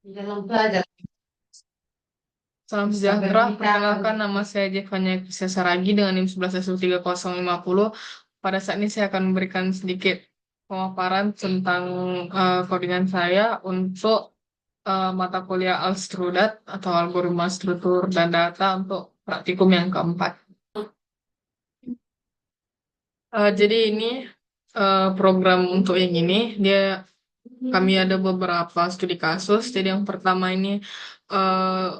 Dalam pelajar. Salam sejahtera, perkenalkan nama saya Jevanya Krisya Saragi dengan NIM 11S135050. Pada saat ini saya akan memberikan sedikit pemaparan tentang codingan saya untuk mata kuliah Alstrudat atau Algoritma Struktur dan Data untuk praktikum yang keempat. Jadi ini program untuk yang ini, kami ada beberapa studi kasus. Jadi yang pertama ini eh,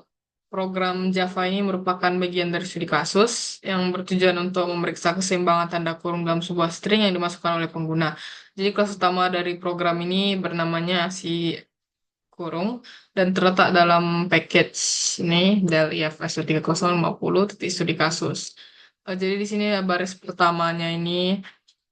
program Java ini merupakan bagian dari studi kasus yang bertujuan untuk memeriksa keseimbangan tanda kurung dalam sebuah string yang dimasukkan oleh pengguna. Jadi kelas utama dari program ini bernamanya si kurung dan terletak dalam package ini del IFS 3050 titik studi kasus. Jadi di sini baris pertamanya ini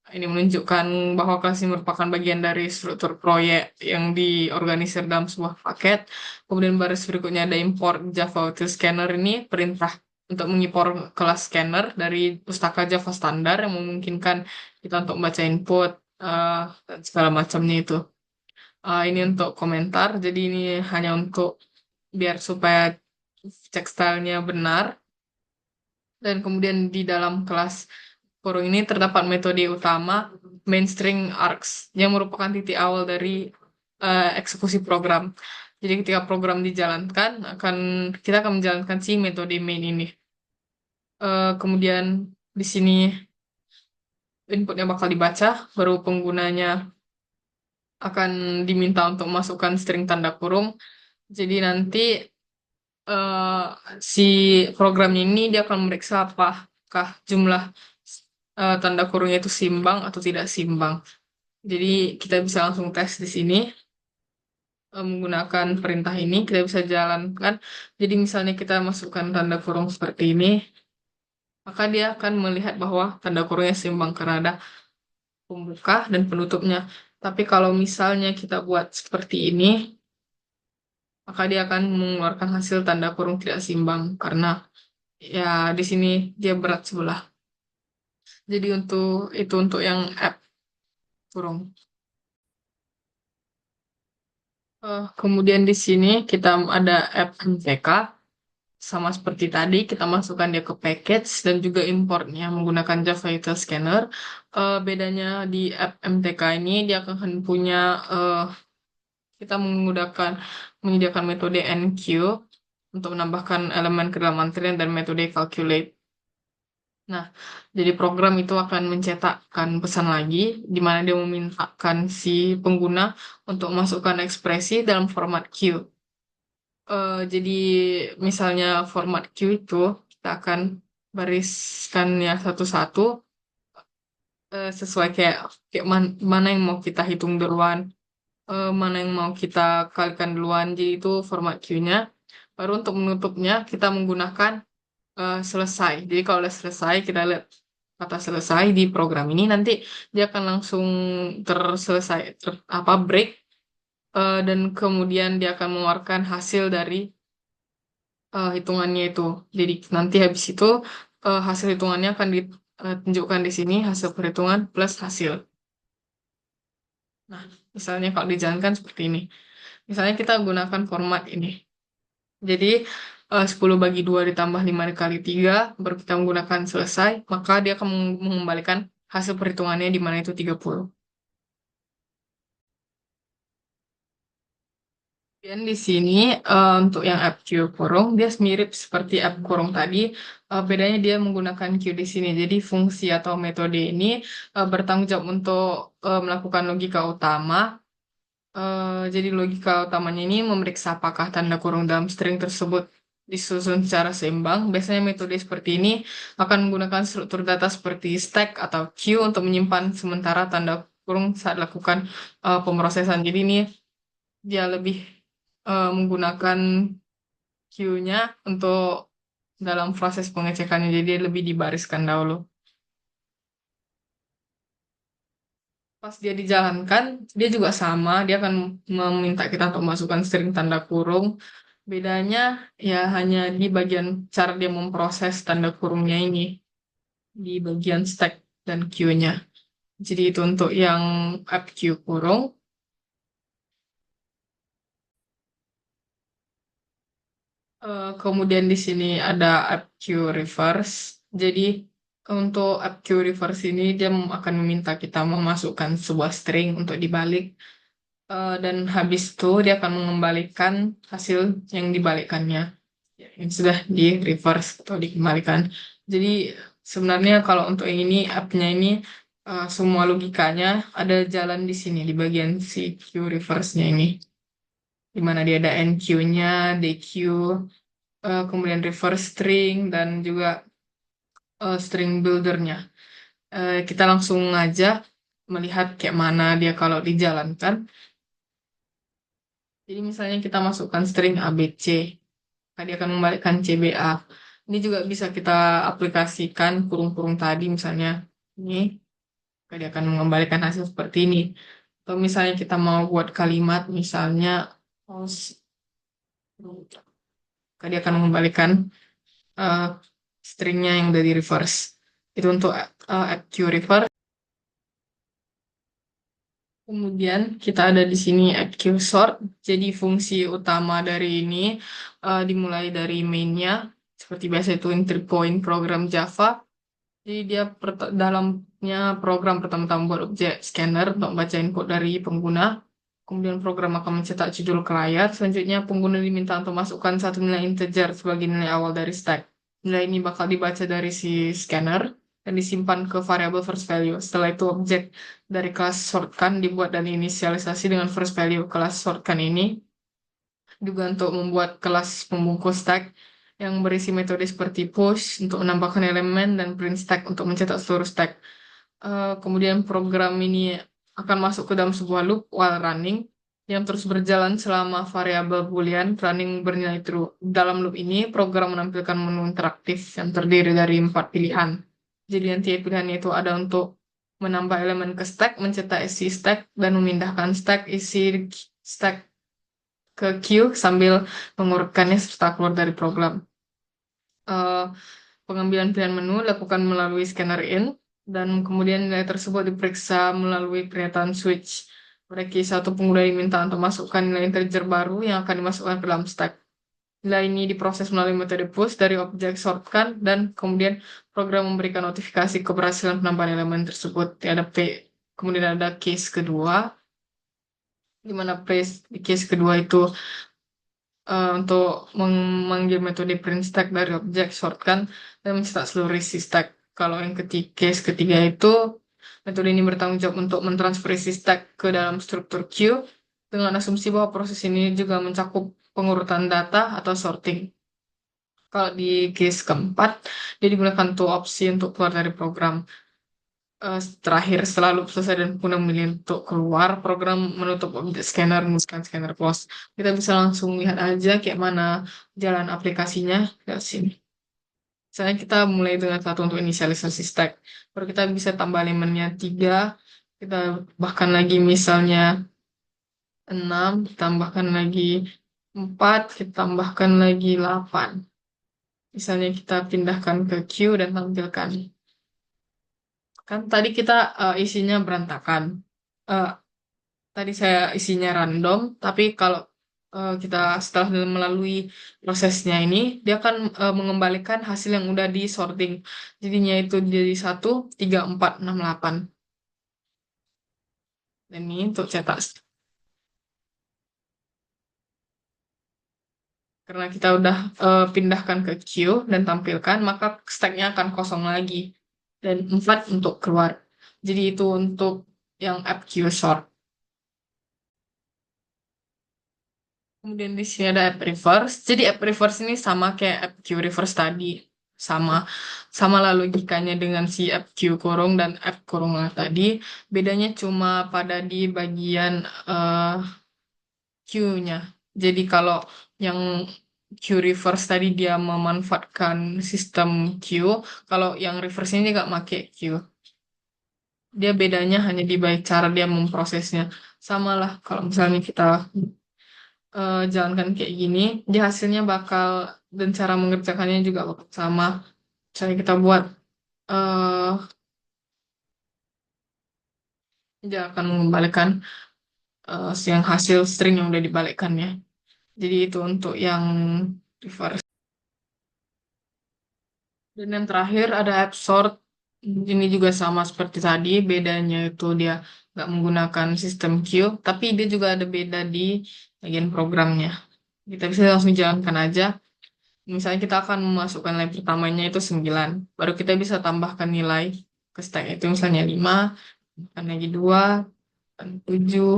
menunjukkan bahwa kelas ini merupakan bagian dari struktur proyek yang diorganisir dalam sebuah paket. Kemudian baris berikutnya ada import Java Util Scanner ini perintah untuk mengimpor kelas scanner dari pustaka Java standar yang memungkinkan kita untuk membaca input dan segala macamnya itu. Ini untuk komentar, jadi ini hanya untuk biar supaya cek stylenya benar. Dan kemudian di dalam kelas kurung ini terdapat metode utama main string args yang merupakan titik awal dari eksekusi program. Jadi ketika program dijalankan, kita akan menjalankan si metode main ini. Kemudian di sini inputnya bakal dibaca, baru penggunanya akan diminta untuk masukkan string tanda kurung. Jadi nanti eh, si program ini dia akan memeriksa apakah jumlah tanda kurungnya itu simbang atau tidak simbang. Jadi kita bisa langsung tes di sini menggunakan perintah ini kita bisa jalankan. Jadi misalnya kita masukkan tanda kurung seperti ini, maka dia akan melihat bahwa tanda kurungnya seimbang karena ada pembuka dan penutupnya. Tapi kalau misalnya kita buat seperti ini, maka dia akan mengeluarkan hasil tanda kurung tidak seimbang karena ya di sini dia berat sebelah. Jadi untuk yang app kurung. Kemudian di sini kita ada app MTK. Sama seperti tadi, kita masukkan dia ke package dan juga importnya menggunakan Java Util Scanner. Bedanya di app MTK ini, dia akan punya, eh, kita menyediakan metode enqueue untuk menambahkan elemen ke dalam antrian dan metode calculate. Nah, jadi program itu akan mencetakkan pesan lagi, di mana dia memintakan si pengguna untuk masukkan ekspresi dalam format queue. Jadi misalnya format queue itu kita akan bariskan ya satu-satu sesuai kayak mana yang mau kita hitung duluan, mana yang mau kita kalikan duluan. Jadi itu format queue-nya. Baru untuk menutupnya kita menggunakan selesai. Jadi kalau udah selesai kita lihat kata selesai di program ini nanti dia akan langsung terselesai apa break dan kemudian dia akan mengeluarkan hasil dari hitungannya itu. Jadi nanti habis itu hasil hitungannya akan ditunjukkan di sini hasil perhitungan plus hasil. Nah, misalnya kalau dijalankan seperti ini. Misalnya kita gunakan format ini. Jadi 10 bagi 2 ditambah 5 kali 3 baru kita menggunakan selesai, maka dia akan mengembalikan hasil perhitungannya di mana itu 30. Dan di sini untuk yang app Q kurung dia mirip seperti app kurung tadi. Bedanya dia menggunakan Q di sini. Jadi fungsi atau metode ini bertanggung jawab untuk melakukan logika utama. Jadi logika utamanya ini memeriksa apakah tanda kurung dalam string tersebut disusun secara seimbang. Biasanya metode seperti ini akan menggunakan struktur data seperti stack atau queue untuk menyimpan sementara tanda kurung saat lakukan pemrosesan. Jadi ini dia lebih menggunakan queue-nya untuk dalam proses pengecekannya. Jadi dia lebih dibariskan dahulu. Pas dia dijalankan, dia juga sama. Dia akan meminta kita untuk masukkan string tanda kurung. Bedanya ya hanya di bagian cara dia memproses tanda kurungnya ini. Di bagian stack dan queue-nya. Jadi itu untuk yang app queue kurung. Kemudian di sini ada AppQ reverse. Jadi untuk AppQ reverse ini dia akan meminta kita memasukkan sebuah string untuk dibalik. Dan habis itu dia akan mengembalikan hasil yang dibalikkannya, yang sudah di reverse atau dikembalikan. Jadi sebenarnya kalau untuk yang ini app-nya ini semua logikanya ada jalan di sini di bagian si Q reverse-nya ini, di mana dia ada NQ-nya, DQ, kemudian reverse string dan juga string builder-nya. Kita langsung aja melihat kayak mana dia kalau dijalankan. Jadi misalnya kita masukkan string ABC, maka dia akan membalikkan CBA. Ini juga bisa kita aplikasikan kurung-kurung tadi misalnya. Ini, maka dia akan mengembalikan hasil seperti ini. Atau misalnya kita mau buat kalimat, misalnya, oh, maka dia akan mengembalikan eh, stringnya yang udah di reverse. Itu untuk FQ reverse. Kemudian kita ada di sini FQ sort. Jadi fungsi utama dari ini dimulai dari mainnya. Seperti biasa itu entry point program Java. Jadi dia dalamnya program pertama-tama buat objek scanner untuk baca input dari pengguna. Kemudian program akan mencetak judul ke layar. Selanjutnya pengguna diminta untuk masukkan satu nilai integer sebagai nilai awal dari stack. Nilai ini bakal dibaca dari si scanner dan disimpan ke variabel first value. Setelah itu objek dari kelas sortkan dibuat dan inisialisasi dengan first value. Kelas sortkan ini juga untuk membuat kelas pembungkus stack yang berisi metode seperti push untuk menambahkan elemen dan print stack untuk mencetak seluruh stack. Kemudian program ini akan masuk ke dalam sebuah loop while running yang terus berjalan selama variabel boolean running bernilai true. Dalam loop ini, program menampilkan menu interaktif yang terdiri dari 4 pilihan. Jadi nanti pilihannya itu ada untuk menambah elemen ke stack, mencetak isi stack, dan memindahkan stack isi stack ke queue sambil mengurutkannya serta keluar dari program. Eh, Pengambilan pilihan menu dilakukan melalui scanner in, dan kemudian nilai tersebut diperiksa melalui pernyataan switch. Pada case satu pengguna diminta untuk masukkan nilai integer baru yang akan dimasukkan ke dalam stack. Nilai ini diproses melalui metode push dari objek sortkan, dan kemudian program memberikan notifikasi keberhasilan penambahan elemen tersebut. Ada kemudian ada case kedua, di mana case kedua itu untuk memanggil metode print stack dari objek shortcut dan mencetak seluruh isi stack. Kalau yang case ketiga itu metode ini bertanggung jawab untuk mentransfer isi stack ke dalam struktur queue dengan asumsi bahwa proses ini juga mencakup pengurutan data atau sorting. Kalau di case keempat, dia digunakan untuk opsi untuk keluar dari program. Terakhir, setelah loop selesai dan pengguna memilih untuk keluar, program menutup objek scanner, menggunakan scanner close. Kita bisa langsung lihat aja kayak mana jalan aplikasinya ke sini. Misalnya kita mulai dengan satu untuk inisialisasi stack. Baru kita bisa tambah elemennya 3, kita bahkan lagi misalnya 6, tambahkan lagi 4, kita tambahkan lagi 8. Misalnya kita pindahkan ke queue dan tampilkan. Kan tadi kita isinya berantakan. Eh, Tadi saya isinya random, tapi kalau kita setelah melalui prosesnya ini, dia akan mengembalikan hasil yang udah di sorting. Jadinya itu jadi 1, 3, 4, 6, 8. Dan ini untuk cetak. Karena kita udah pindahkan ke queue dan tampilkan, maka stacknya akan kosong lagi. Dan 4 untuk keluar. Jadi itu untuk yang app queue sort. Kemudian di sini ada app reverse. Jadi app reverse ini sama kayak app queue reverse tadi. Sama sama lah logikanya dengan si app queue kurung dan app kurung lah tadi. Bedanya cuma pada di bagian queue-nya. Jadi kalau yang queue reverse tadi dia memanfaatkan sistem queue, kalau yang reverse ini nggak pakai queue. Dia bedanya hanya di baik cara dia memprosesnya. Sama lah kalau misalnya kita jalankan kayak gini, dia hasilnya bakal dan cara mengerjakannya juga bakal sama. Misalnya kita buat eh dia akan mengembalikan yang hasil string yang udah dibalikkannya. Jadi itu untuk yang reverse. Dan yang terakhir ada app sort. Ini juga sama seperti tadi, bedanya itu dia nggak menggunakan sistem queue, tapi dia juga ada beda di bagian programnya. Kita bisa langsung jalankan aja. Misalnya kita akan memasukkan nilai pertamanya itu 9, baru kita bisa tambahkan nilai ke stack itu misalnya 5, tambahkan lagi 2, tambahkan 7,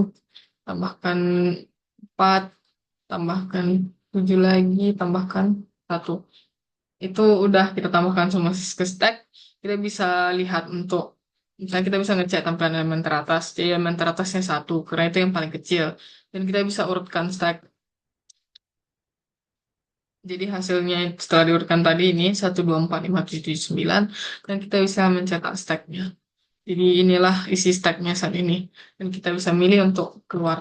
tambahkan 4, tambahkan 7 lagi, tambahkan 1. Itu udah kita tambahkan semua ke stack, kita bisa lihat untuk misalnya kita bisa ngecek tampilan elemen teratas, jadi elemen teratasnya 1 karena itu yang paling kecil, dan kita bisa urutkan stack. Jadi hasilnya setelah diurutkan tadi ini 1, 2, 4, 5, 7, 9, dan kita bisa mencetak stacknya. Jadi inilah isi stacknya saat ini, dan kita bisa milih untuk keluar.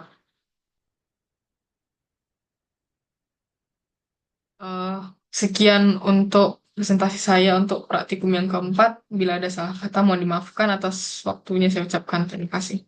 Eh, Sekian untuk presentasi saya untuk praktikum yang keempat. Bila ada salah kata, mohon dimaafkan. Atas waktunya saya ucapkan terima kasih.